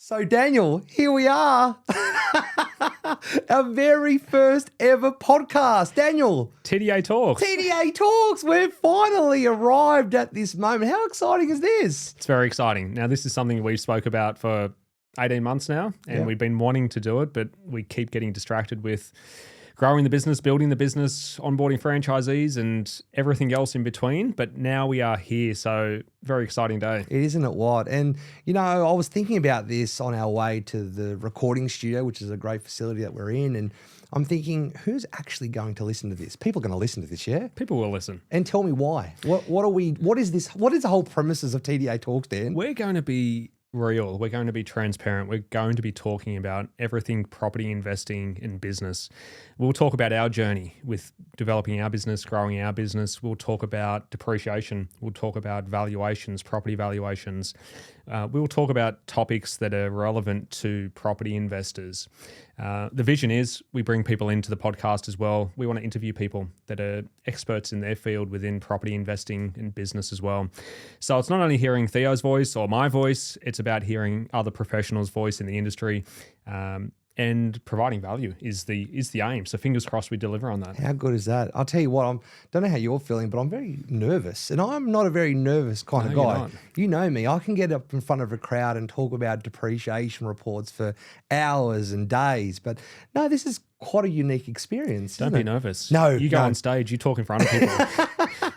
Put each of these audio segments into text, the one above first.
So Daniel, here we are. Our very first ever podcast. Daniel. TDA Talks. TDA Talks. We've finally arrived at this moment. How exciting is this? It's very exciting. Now, this is something we spoke about for 18 months now, and we've been wanting to do it, but we keep getting distracted with growing the business, building the business, onboarding franchisees and everything else in between. But now we are here. So very exciting day. Isn't it what? And, you know, I was thinking about this on our way to the recording studio, which is a great facility that we're in. And I'm thinking, who's actually going to listen to this? People are going to listen to this, yeah? People will listen. And tell me why. What is this? What is the whole premises of TDA Talks, Dan? We're going to be real. We're going to be transparent. We're going to be talking about everything property investing in business. We'll talk about our journey with developing our business, growing our business. We'll talk about depreciation. We'll talk about valuations, property valuations. We'll talk about topics that are relevant to property investors. The vision is we bring people into the podcast as well. We want to interview people that are experts in their field within property investing and business as well. So it's not only hearing Theo's voice or my voice, it's about hearing other professionals' voice in the industry. And providing value is the aim. So fingers crossed we deliver on that. How good is that? I'll tell you what, don't know how you're feeling, but I'm very nervous. And I'm not a very nervous kind of guy. You know me. I can get up in front of a crowd and talk about depreciation reports for hours and days. But no, this is quite a unique experience. Don't be nervous. No. You go on stage, you talk in front of people.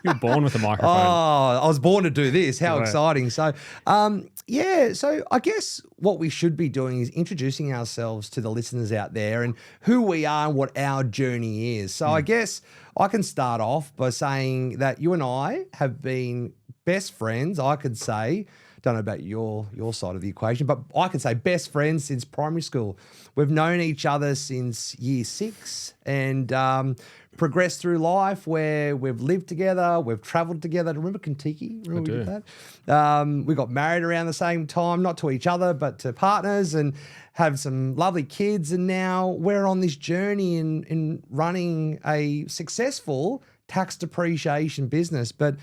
You're born with a microphone. Oh, I was born to do this. How exciting. So, so I guess what we should be doing is introducing ourselves to the listeners out there and who we are and what our journey is. So I guess I can start off by saying that you and I have been best friends, I could say. Don't know about your side of the equation, but I could say best friends since primary school. We've known each other since year 6 and progressed through life where we've lived together, we've travelled together. Remember Kentucky? Remember we did that? We got married around the same time, not to each other, but to partners, and have some lovely kids. And now we're on this journey in running a successful tax depreciation business. But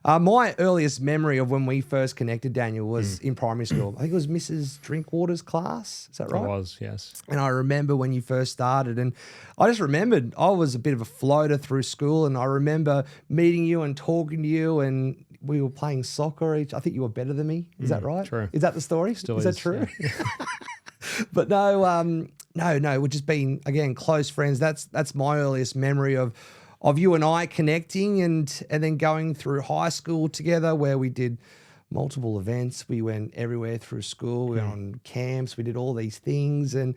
my earliest memory of when we first connected, Daniel, was in primary school. I think it was Mrs. Drinkwater's class. Is that right? It was, yes. And I remember when you first started, and I just remembered I was a bit of a floater through school, and I remember meeting you and talking to you, and we were playing soccer. I think you were better than me. Is that right? True. Is that the story? Still is that true? Yeah. But no, we've just been, again, close friends. That's my earliest memory of you and I connecting and then going through high school together where we did multiple events. We went everywhere through school. We went on camps. We did all these things and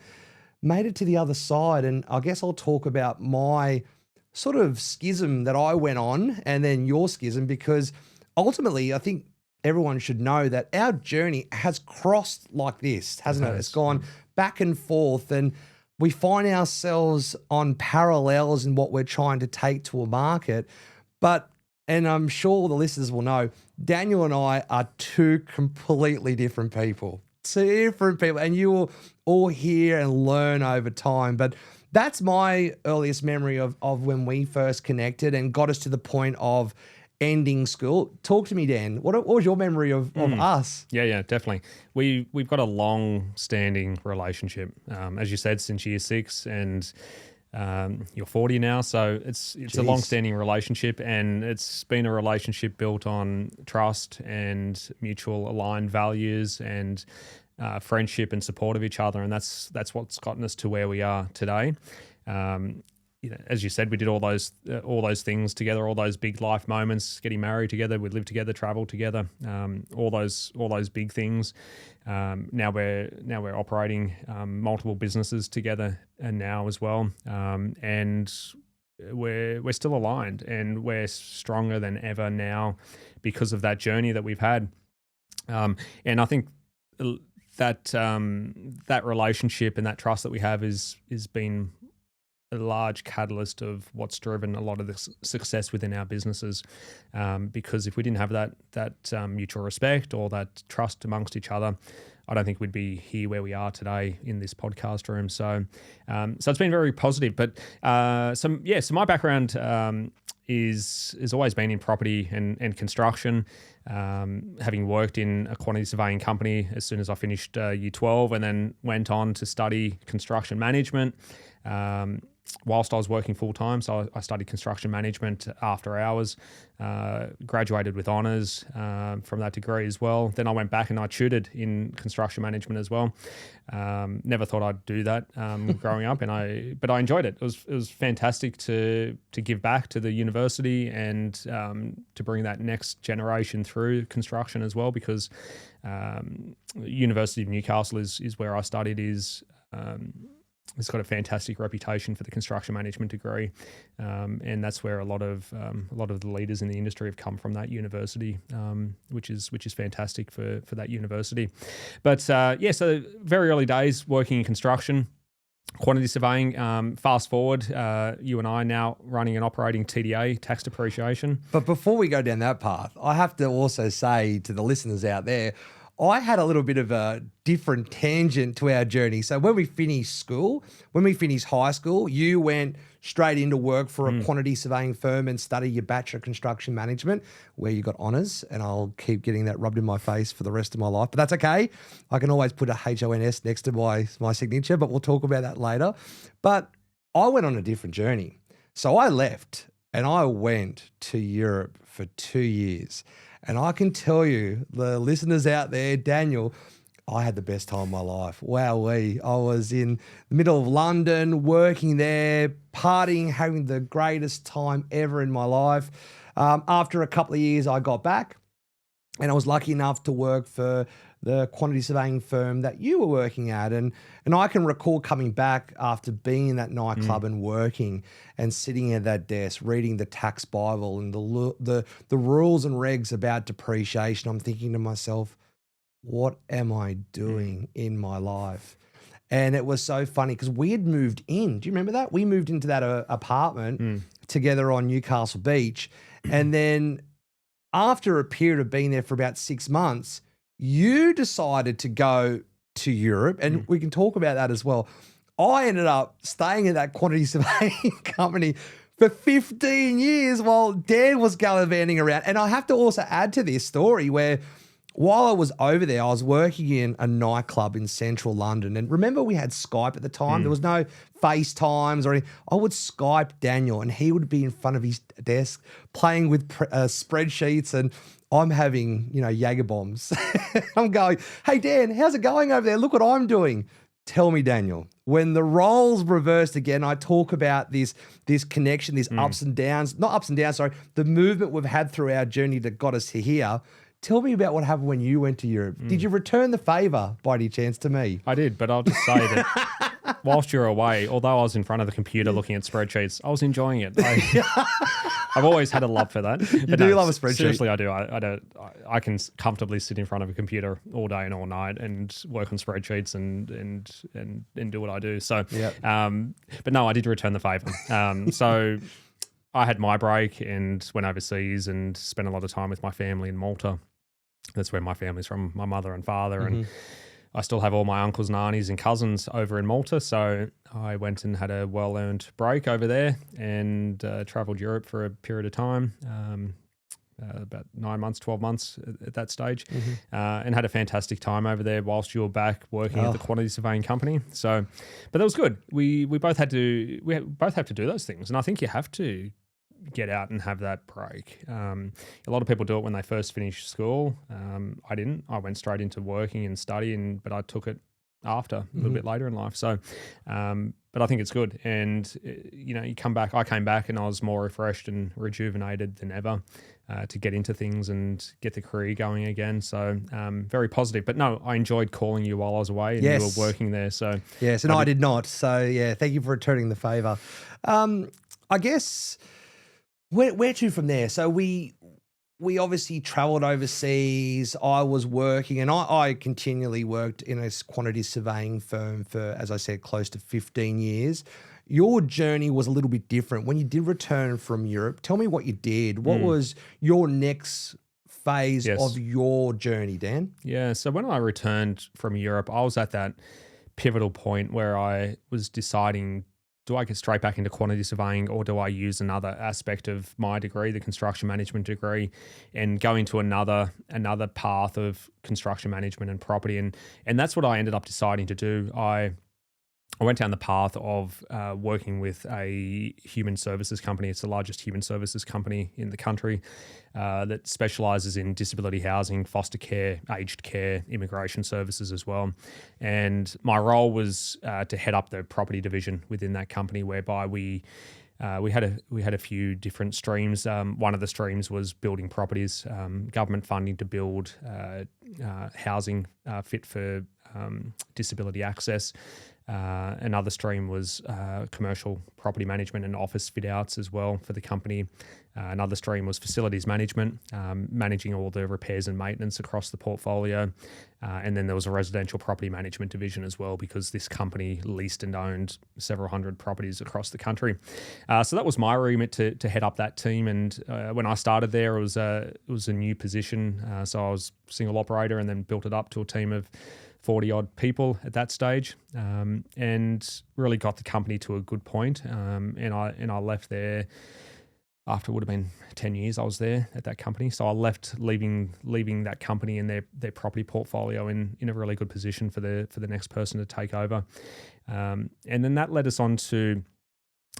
made it to the other side. And I guess I'll talk about my sort of schism that I went on and then your schism, because ultimately I think everyone should know that our journey has crossed like this, hasn't it? It's gone back and forth, and we find ourselves on parallels in what we're trying to take to a market. And I'm sure the listeners will know, Daniel and I are two completely different people. And you will all hear and learn over time. But that's my earliest memory of when we first connected and got us to the point of ending school. Talk to me, Dan. What was your memory of us? Yeah, definitely. We've got a long-standing relationship, as you said, since year 6, and you're 40 now, so it's a long-standing relationship, and it's been a relationship built on trust and mutual aligned values and friendship and support of each other, and that's what's gotten us to where we are today. As you said, we did all those things together, all those big life moments, getting married together, we'd live together, travel together, all those big things. Now we're operating multiple businesses together, and now as well, and we're still aligned, and we're stronger than ever now because of that journey that we've had. And I think that relationship and that trust that we have is been a large catalyst of what's driven a lot of the success within our businesses, because if we didn't have that mutual respect or that trust amongst each other, I don't think we'd be here where we are today in this podcast room. So it's been very positive. But so my background is always been in property and construction. Having worked in a quantity surveying company as soon as I finished year 12, and then went on to study construction management. Whilst I was working full time, so I studied construction management after hours, graduated with honours from that degree as well. Then I went back and I tutored in construction management as well. Never thought I'd do that growing up, but I enjoyed it. It was fantastic to give back to the university and to bring that next generation through construction as well, because University of Newcastle is where I studied. It's got a fantastic reputation for the construction management degree, and that's where a lot of the leaders in the industry have come from, that university, which is fantastic for that university. But so very early days working in construction, quantity surveying. Fast forward, you and I now running and operating TDA Tax Depreciation. But before we go down that path, I have to also say to the listeners out there, I had a little bit of a different tangent to our journey. So when we finished high school, you went straight into work for a quantity surveying firm and studied your Bachelor of Construction Management, where you got honours, and I'll keep getting that rubbed in my face for the rest of my life. But that's okay. I can always put a HONS next to my signature, but we'll talk about that later. But I went on a different journey. So I left and I went to Europe for 2 years. And I can tell you, the listeners out there, Daniel, I had the best time of my life. Wowee. I was in the middle of London, working there, partying, having the greatest time ever in my life. After a couple of years, I got back, and I was lucky enough to work for the quantity surveying firm that you were working at. And I can recall coming back after being in that nightclub and working and sitting at that desk, reading the tax Bible and the rules and regs about depreciation. I'm thinking to myself, what am I doing in my life? And it was so funny because we had moved in. Do you remember that? We moved into that apartment together on Newcastle Beach. And then after a period of being there for about 6 months, you decided to go to Europe, and we can talk about that as well. I ended up staying at that quantity surveying company for 15 years while Dan was gallivanting around. And I have to also add to this story where while I was over there, I was working in a nightclub in central London. And remember, we had Skype at the time. There was no FaceTimes or anything. I would Skype Daniel, and he would be in front of his desk playing with spreadsheets, and I'm having, Jaeger bombs. I'm going, hey, Dan, how's it going over there? Look what I'm doing. Tell me, Daniel, when the roles reversed again, I talk about this connection, these ups and downs, not ups and downs, sorry, the movement we've had through our journey that got us to here. Tell me about what happened when you went to Europe. Did you return the favour by any chance to me? I did, but I'll just say that whilst you're away, although I was in front of the computer looking at spreadsheets, I was enjoying it. I've always had a love for that. You do love a spreadsheet. Seriously, I do. I can comfortably sit in front of a computer all day and all night and work on spreadsheets and do what I do. So, but no, I did return the favour. So I had my break and went overseas and spent a lot of time with my family in Malta. That's where my family's from, my mother and father. And I still have all my uncles and aunties and cousins over in Malta. So I went and had a well-earned break over there and travelled Europe for a period of time, about 9 months, 12 months at that stage, and had a fantastic time over there whilst you were back working at the quantity surveying company. So, but that was good. We both have to do those things. And I think you have to get out and have that break. A lot of people do it when they first finish school. I didn't. I went straight into working and studying, but I took it after, a little bit later in life. So, but I think it's good. And, you come back, I came back and I was more refreshed and rejuvenated than ever to get into things and get the career going again. So very positive. But no, I enjoyed calling you while I was away and you were working there. So yes, and I did not. So yeah, thank you for returning the favour. I guess where to from there? So we obviously travelled overseas. I was working, and I continually worked in a quantity surveying firm for, as I said, close to 15 years. Your journey was a little bit different. When you did return from Europe, tell me what you did. What was your next phase of your journey, Dan? Yeah, so when I returned from Europe, I was at that pivotal point where I was deciding, do I get straight back into quantity surveying, or do I use another aspect of my degree, the construction management degree, and go into another path of construction management and property? And that's what I ended up deciding to do. I went down the path of working with a human services company. It's the largest human services company in the country that specialises in disability housing, foster care, aged care, immigration services as well. And my role was to head up the property division within that company, whereby we had a few different streams. One of the streams was building properties, government funding to build housing fit for disability access. Another stream was commercial property management and office fit outs as well for the company. Another stream was facilities management, managing all the repairs and maintenance across the portfolio. And then there was a residential property management division as well, because this company leased and owned several hundred properties across the country. So that was my remit to head up that team. And when I started there, it was a new position. So I was single operator, and then built it up to a team of 40 odd people at that stage, and really got the company to a good point. And I left there after, it would have been 10 years I was there at that company. So I left, leaving that company and their property portfolio in a really good position for the next person to take over. And then that led us on to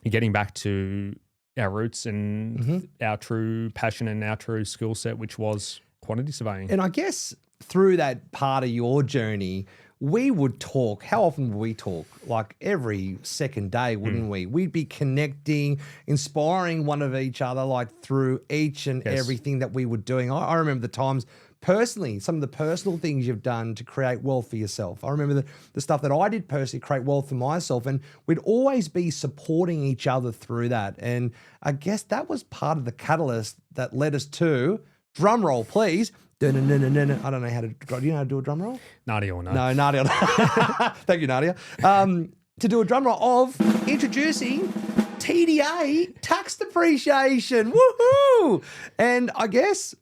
getting back to our roots and our true passion and our true skill set, which was quantity surveying. And I guess through that part of your journey, we would talk. How often would we talk? Like every second day, wouldn't we? We'd be connecting, inspiring one of each other, like through each and everything that we were doing. I remember the times personally, some of the personal things you've done to create wealth for yourself. I remember the stuff that I did personally create wealth for myself, and we'd always be supporting each other through that. And I guess that was part of the catalyst that led us to, drum roll, please. I don't know how to. Do you know how to do a drum roll? Nadia will know. No, Nadia. Thank you, Nadia. To do a drum roll of introducing TDA Tax Depreciation. Woohoo! And I guess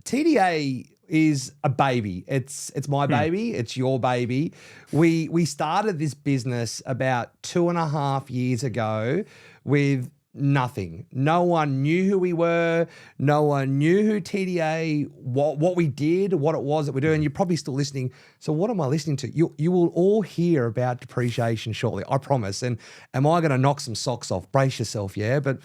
TDA is a baby. It's my baby. It's your baby. We started this business about 2.5 years ago with nothing. No one knew who we were. No one knew who TDA, what we did, what it was that we're doing. You're probably still listening. So what am I listening to? You will all hear about depreciation shortly, I promise. And am I going to knock some socks off? Brace yourself, yeah? But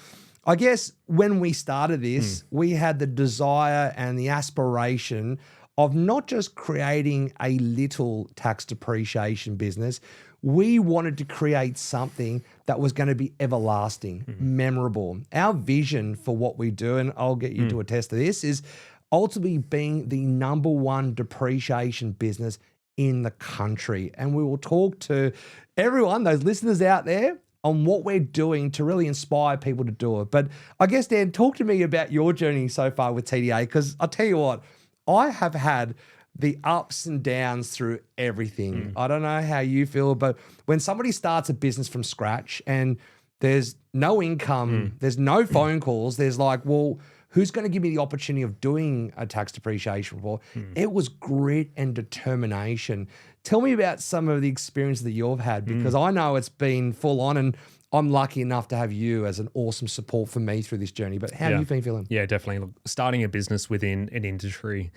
I guess when we started this, we had the desire and the aspiration of not just creating a little tax depreciation business. We wanted to create something that was going to be everlasting, memorable. Our vision for what we do, and I'll get you to attest to this, is ultimately being the number one depreciation business in the country. And we will talk to everyone, those listeners out there, on what we're doing to really inspire people to do it. But I guess, Dan, talk to me about your journey so far with TDA, because I'll tell you what, I have had the ups and downs through everything. I don't know how you feel, but when somebody starts a business from scratch and there's no income, there's no phone calls, there's like, well, who's going to give me the opportunity of doing a tax depreciation report? It was grit and determination. Tell me about some of the experiences that you've had, because I know it's been full on, and I'm lucky enough to have you as an awesome support for me through this journey. But how have you been feeling? Yeah, definitely. Look, starting a business within an industry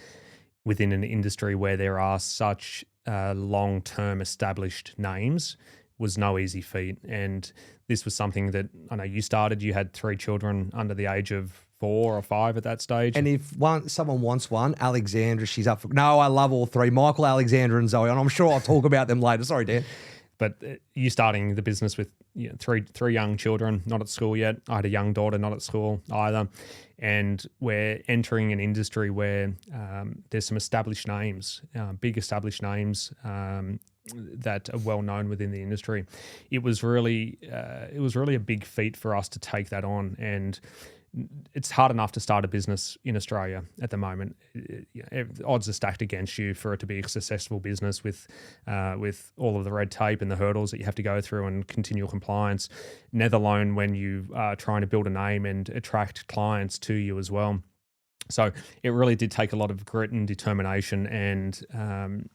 where there are such long-term established names was no easy feat. And this was something that I know you started. You had 3 children under the age of 4 or 5 at that stage. And if someone wants one, Alexandra, she's up for. No, I love all 3, Michael, Alexandra, and Zoe, and I'm sure I'll talk about them later. Sorry, Dan. But you starting the business with 3 young children, not at school yet. I had a young daughter, not at school either. And we're entering an industry where there's some established names, big established names that are well known within the industry. It was really a big feat for us to take that on, and it's hard enough to start a business in Australia at the moment. Odds are stacked against you for it to be a successful business with all of the red tape and the hurdles that you have to go through and continual compliance, let alone when you are trying to build a name and attract clients to you as well. So it really did take a lot of grit and determination, and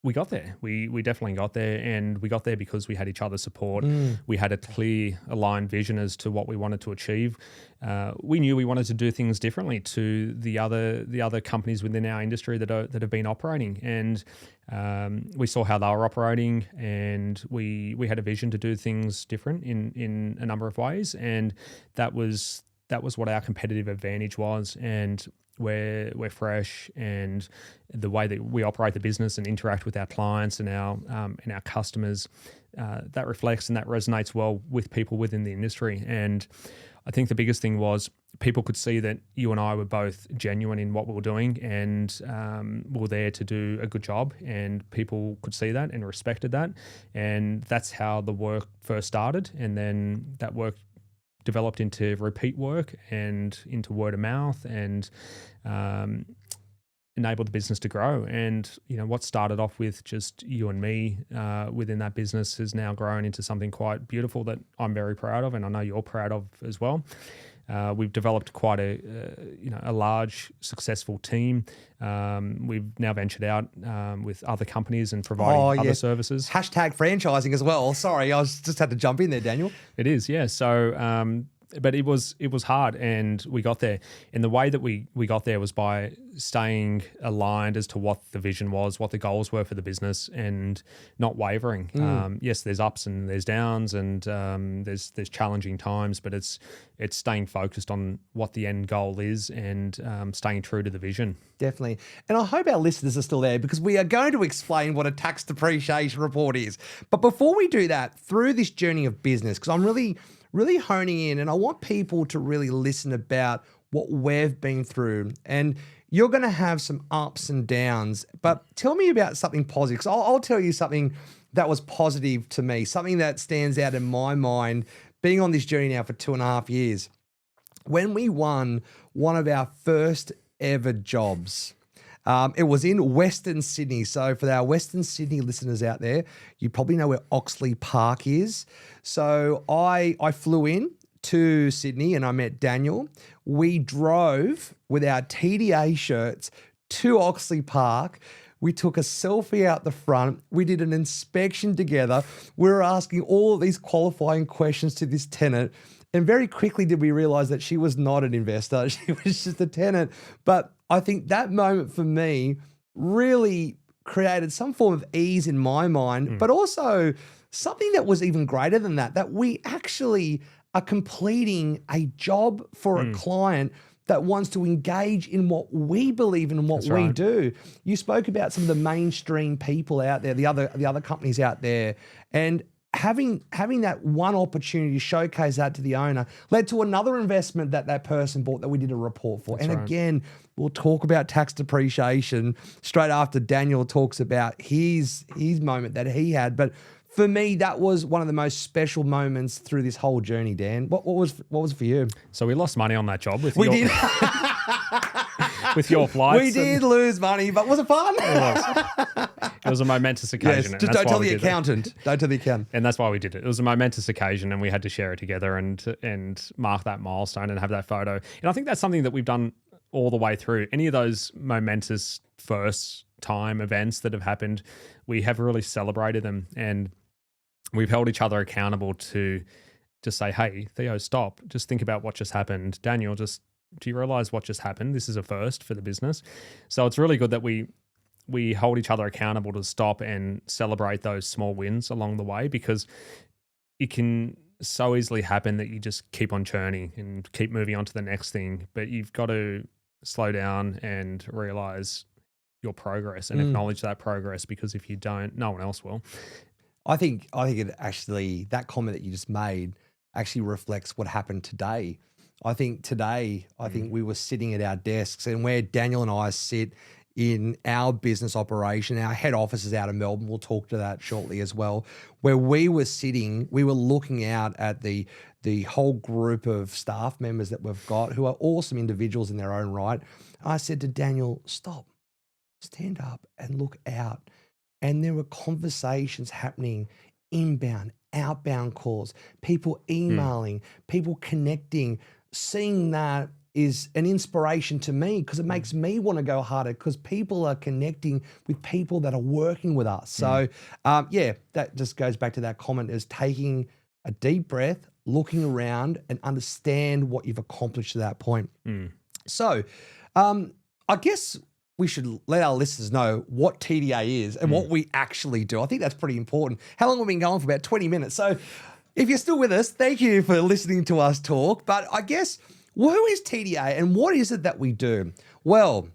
we got there. We definitely got there, and we got there because we had each other's support. We had a clear, aligned vision as to what we wanted to achieve. We knew we wanted to do things differently to the other companies within our industry that have been operating, and we saw how they were operating, and we had a vision to do things different in a number of ways, and that was what our competitive advantage was. And we're fresh, and the way that we operate the business and interact with our clients and our customers, that reflects and that resonates well with people within the industry. And I think the biggest thing was people could see that you and I were both genuine in what we were doing, and we were there to do a good job, and people could see that and respected that. And that's how the work first started, and then that work developed into repeat work and into word of mouth, and enabled the business to grow. And what started off with just you and me within that business has now grown into something quite beautiful that I'm very proud of, and I know you're proud of as well. We've developed quite a large, successful team. We've now ventured out with other companies and providing other services. Hashtag franchising as well. Sorry, I just had to jump in there, Daniel. It is, yeah. So, but it was hard, and we got there. And the way that we got there was by staying aligned as to what the vision was, what the goals were for the business, and not wavering. Yes, there's ups and there's downs, and there's challenging times, but it's staying focused on what the end goal is, and staying true to the vision. Definitely. And I hope our listeners are still there, because we are going to explain what a tax depreciation report is. But before we do that, through this journey of business, because I'm really honing in, and I want people to really listen about what we've been through. And you're going to have some ups and downs, but tell me about something positive, because I'll tell you something that was positive to me, something that stands out in my mind, being on this journey now for 2.5 years. When we won one of our first ever jobs, it was in Western Sydney. So for our Western Sydney listeners out there, you probably know where Oxley Park is. So I flew in to Sydney and I met Daniel. We drove with our TDA shirts to Oxley Park. We took a selfie out the front. We did an inspection together. We were asking all of these qualifying questions to this tenant. And very quickly did we realize that she was not an investor. She was just a tenant. But I think that moment for me really created some form of ease in my mind, but also something that was even greater than that, that we actually are completing a job for a client that wants to engage in what we believe in and what we do. You spoke about some of the mainstream people out there, the other companies out there, and having that one opportunity to showcase that to the owner led to another investment that person bought that we did a report for. Again, we'll talk about tax depreciation straight after Daniel talks about his moment that he had. But for me, that was one of the most special moments through this whole journey, Dan. What was it for you? So we lost money on that job with We did. with your flights. We did lose money, but was it fun? It was a momentous occasion. Yes, just don't tell the accountant. Don't tell the accountant. And that's why we did it. It was a momentous occasion, and we had to share it together and mark that milestone and have that photo. And I think that's something that we've done all the way through. Any of those momentous first time events that have happened, we have really celebrated them, and we've held each other accountable to just say, hey, Theo, stop. Just think about what just happened. Daniel, do you realize what just happened? This is a first for the business. So it's really good that we hold each other accountable to stop and celebrate those small wins along the way, because it can so easily happen that you just keep on churning and keep moving on to the next thing. But you've got to slow down and realize your progress and acknowledge that progress, because if you don't, no one else will. I think it actually, that comment that you just made actually reflects what happened today. I think today, we were sitting at our desks, and where Daniel and I sit in our business operation, our head office is out of Melbourne. We'll talk to that shortly as well. Where we were sitting, we were looking out at the whole group of staff members that we've got, who are awesome individuals in their own right. I said to Daniel, stop, stand up and look out. And there were conversations happening, inbound, outbound calls, people emailing, people connecting, seeing that is an inspiration to me because it makes me want to go harder because people are connecting with people that are working with us. So, yeah, that just goes back to that comment is taking a deep breath, looking around and understand what you've accomplished to that point. So, I guess we should let our listeners know what TDA is and what we actually do. I think that's pretty important. How long have we been going for? About 20 minutes. So if you're still with us, thank you for listening to us talk. But I guess, who is TDA and what is it that we do? Well,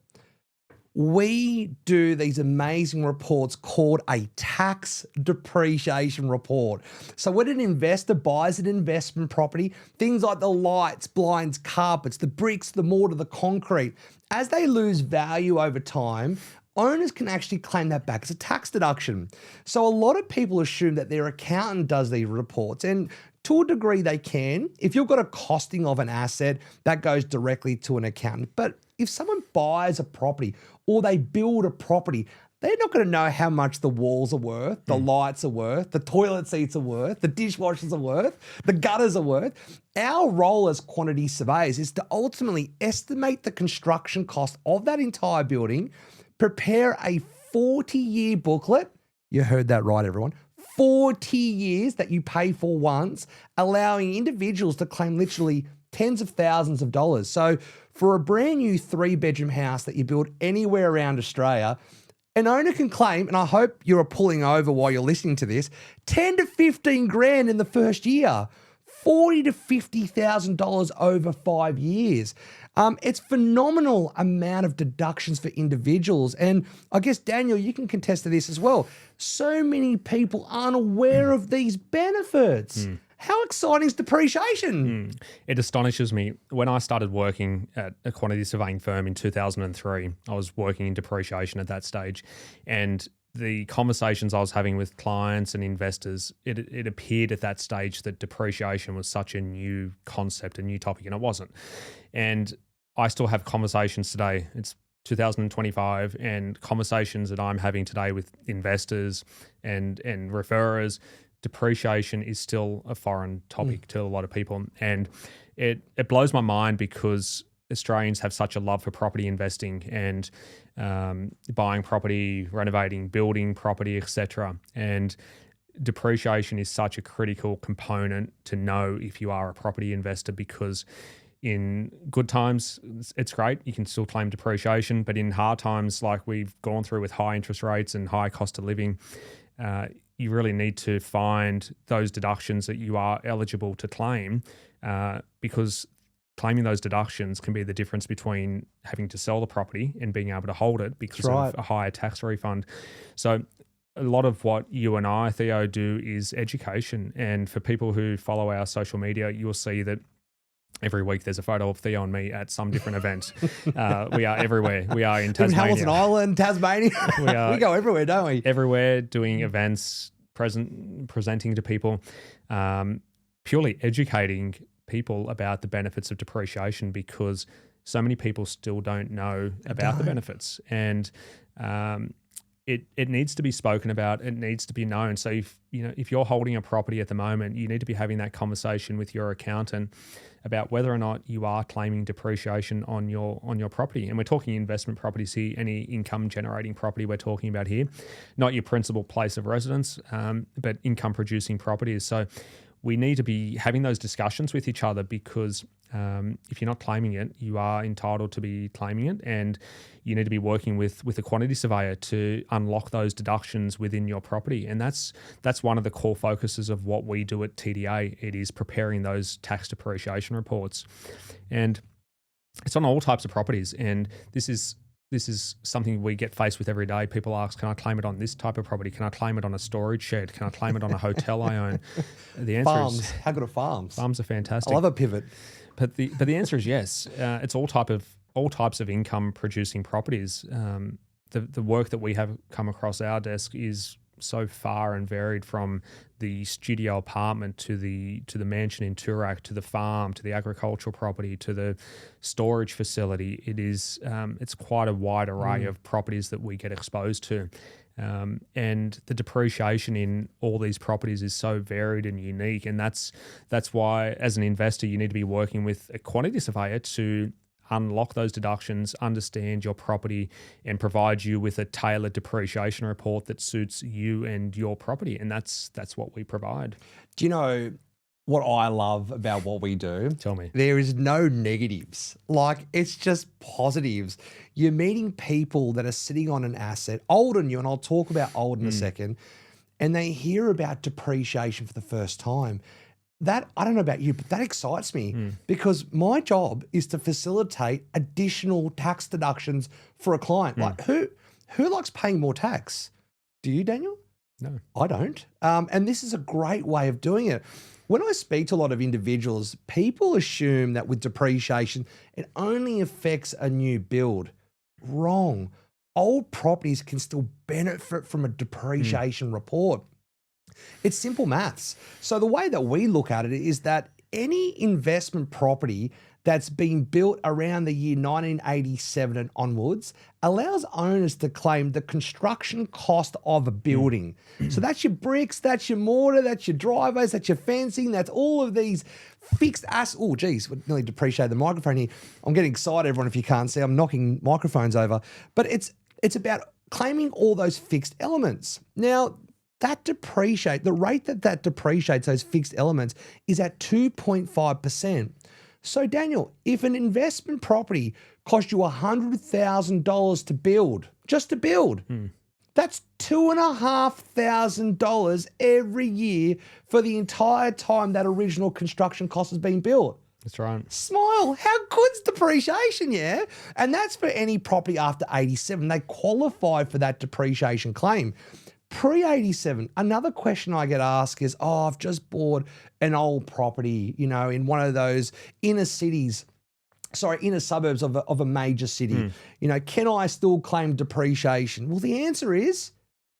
we do these amazing reports called a tax depreciation report. So when an investor buys an investment property, things like the lights, blinds, carpets, the bricks, the mortar, the concrete, as they lose value over time, owners can actually claim that back as a tax deduction. So a lot of people assume that their accountant does these reports, and to a degree they can. If you've got a costing of an asset, that goes directly to an accountant. But if someone buys a property or they build a property, they're not going to know how much the walls are worth, the lights are worth, the toilet seats are worth, the dishwashers are worth, the gutters are worth. Our role as quantity surveyors is to ultimately estimate the construction cost of that entire building, prepare a 40-year booklet. You heard that right, everyone. 40 years that you pay for once, allowing individuals to claim literally tens of thousands of dollars. So for a brand new 3-bedroom house that you build anywhere around Australia, an owner can claim, and I hope you're pulling over while you're listening to this, 10 to 15 grand in the first year, $40,000 to $50,000 over 5 years. It's phenomenal amount of deductions for individuals. And I guess, Daniel, you can contest to this as well. So many people aren't aware of these benefits. How exciting is depreciation? It astonishes me. When I started working at a quantity surveying firm in 2003, I was working in depreciation at that stage. And the conversations I was having with clients and investors, it appeared at that stage that depreciation was such a new concept, a new topic, and it wasn't. And I still have conversations today. It's 2025, and conversations that I'm having today with investors and referrers, depreciation is still a foreign topic to a lot of people. And it blows my mind because Australians have such a love for property investing and buying property, renovating, building property, etc. And depreciation is such a critical component to know if you are a property investor, because in good times, it's great. You can still claim depreciation, but in hard times like we've gone through with high interest rates and high cost of living, you really need to find those deductions that you are eligible to claim, because claiming those deductions can be the difference between having to sell the property and being able to hold it because of a higher tax refund. So a lot of what you and I, Theo, do is education. And for people who follow our social media, you'll see that every week there's a photo of Theo and me at some different event. We are everywhere. We are in Tasmania. Hamilton Island, Tasmania. We go everywhere, don't we? Everywhere, doing events, presenting to people, purely educating people about the benefits of depreciation, because so many people still don't know about the benefits. And it needs to be spoken about. It needs to be known. So if you're holding a property at the moment, you need to be having that conversation with your accountant about whether or not you are claiming depreciation on your property. And we're talking investment properties here, any income generating property we're talking about here, not your principal place of residence, but income producing properties. So we need to be having those discussions with each other, because if you're not claiming it, you are entitled to be claiming it, and you need to be working with a quantity surveyor to unlock those deductions within your property. And that's one of the core focuses of what we do at TDA. It is preparing those tax depreciation reports, and it's on all types of properties. And this is something we get faced with every day. People ask, can I claim it on this type of property? Can I claim it on a storage shed? Can I claim it on a hotel I own? The answer farms. is How good are farms? Farms are fantastic. I love a pivot. But the answer is yes. It's all types of income producing properties. The work that we have come across our desk is so far and varied, from the studio apartment to the mansion in Toorak, to the farm, to the agricultural property, to the storage facility. It's quite a wide array of properties that we get exposed to. And the depreciation in all these properties is so varied and unique. And that's why, as an investor, you need to be working with a quantity surveyor to unlock those deductions, understand your property, and provide you with a tailored depreciation report that suits you and your property. And that's what we provide. Do you know what I love about what we do? Tell me. There is no negatives. Like, it's just positives. You're meeting people that are sitting on an asset older than you, and I'll talk about old in a second, and they hear about depreciation for the first time. That, I don't know about you, but that excites me because my job is to facilitate additional tax deductions for a client. Like, who likes paying more tax? Do you, Daniel? No. I don't. And this is a great way of doing it. When I speak to a lot of individuals, people assume that with depreciation, it only affects a new build. Wrong. Old properties can still benefit from a depreciation report. It's simple maths. So the way that we look at it is that any investment property that's been built around the year 1987 and onwards allows owners to claim the construction cost of a building. So that's your bricks, that's your mortar, that's your driveways, that's your fencing, that's all of these fixed assets. Oh, geez, we nearly depreciated the microphone here. I'm getting excited, everyone, if you can't see. I'm knocking microphones over. But it's about claiming all those fixed elements. Now, the rate that depreciates those fixed elements is at 2.5%. So Daniel, if an investment property cost you $100,000 to build, just to build, that's $2,500 every year for the entire time that original construction cost has been built. That's right. Smile. How good's depreciation, yeah? And that's for any property after 87. They qualify for that depreciation claim. Pre-87, another question I get asked is, I've just bought an old property, in one of those inner suburbs of a major city. Can I still claim depreciation? Well, the answer is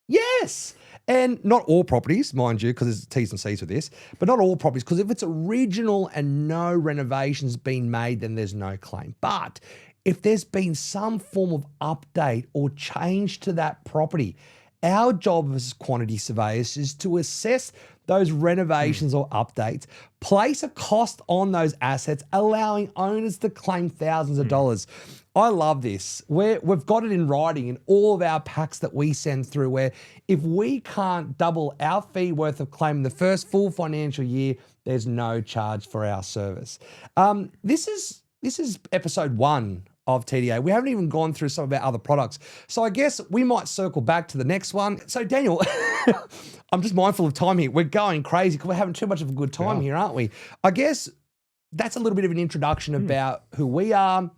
yes. And not all properties, mind you, because there's T's and C's with this, but not all properties, because if it's original and no renovations been made, then there's no claim. But if there's been some form of update or change to that property, our job as quantity surveyors is to assess those renovations or updates, place a cost on those assets, allowing owners to claim thousands of dollars. I love this. We've got it in writing in all of our packs that we send through, where if we can't double our fee worth of claim in the first full financial year, there's no charge for our service. This is episode 1 of TDA. We haven't even gone through some of our other products. So I guess we might circle back to the next one. So Daniel, I'm just mindful of time here. We're going crazy because we're having too much of a good time here, aren't we? I guess that's a little bit of an introduction about who we are,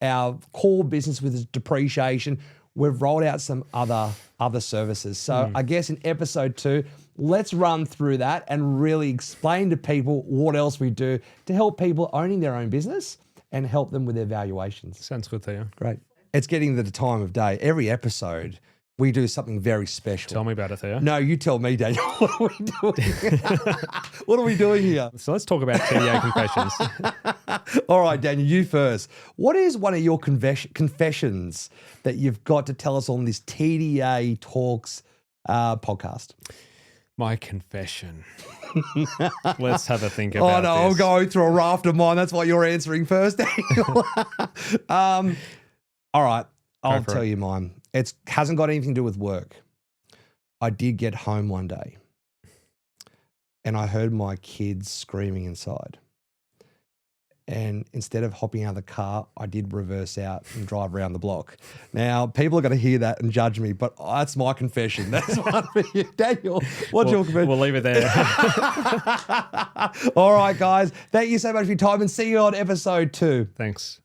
our core business with depreciation. We've rolled out some other services. So I guess in episode 2, let's run through that and really explain to people what else we do to help people owning their own business and help them with their valuations. Sounds good, Theo. Great. It's getting to the time of day. Every episode, we do something very special. Tell me about it, Theo. No, you tell me, Daniel. What are we doing? What are we doing here? So let's talk about TDA confessions. All right, Daniel, you first. What is one of your confessions that you've got to tell us on this TDA Talks podcast? My confession. Let's have a think about this. I'm going through a raft of mine. That's why you're answering first, Daniel. All right, I'll tell you mine. It hasn't got anything to do with work. I did get home one day and I heard my kids screaming inside. And instead of hopping out of the car, I did reverse out and drive around the block. Now, people are going to hear that and judge me, but that's my confession. That's one for you. Daniel, what's your confession? We'll leave it there. All right, guys. Thank you so much for your time and see you on episode 2. Thanks.